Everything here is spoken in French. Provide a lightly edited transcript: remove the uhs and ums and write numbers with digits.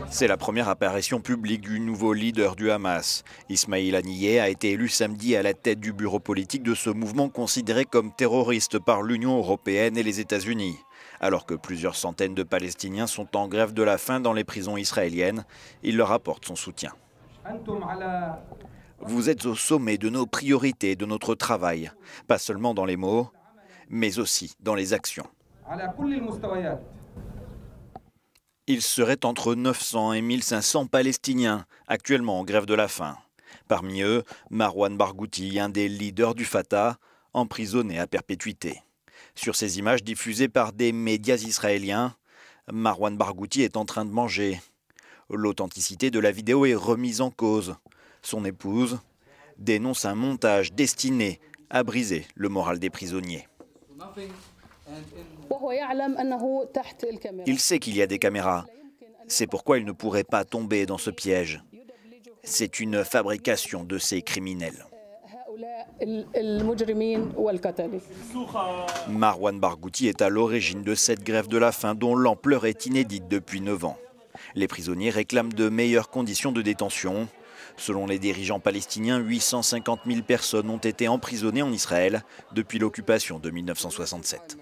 C'est la première apparition publique du nouveau leader du Hamas. Ismail Haniyeh a été élu samedi à la tête du bureau politique de ce mouvement considéré comme terroriste par l'Union européenne et les États-Unis. Alors que plusieurs centaines de Palestiniens sont en grève de la faim dans les prisons israéliennes, il leur apporte son soutien. Vous êtes au sommet de nos priorités, de notre travail, pas seulement dans les mots, mais aussi dans les actions. Il serait entre 900 et 1500 Palestiniens actuellement en grève de la faim. Parmi eux, Marwan Barghouti, un des leaders du Fatah, emprisonné à perpétuité. Sur ces images diffusées par des médias israéliens, Marwan Barghouti est en train de manger. L'authenticité de la vidéo est remise en cause. Son épouse dénonce un montage destiné à briser le moral des prisonniers. Il sait qu'il y a des caméras. C'est pourquoi il ne pourrait pas tomber dans ce piège. C'est une fabrication de ces criminels. Marwan Barghouti est à l'origine de cette grève de la faim dont l'ampleur est inédite depuis 9 ans. Les prisonniers réclament de meilleures conditions de détention. Selon les dirigeants palestiniens, 850 000 personnes ont été emprisonnées en Israël depuis l'occupation de 1967.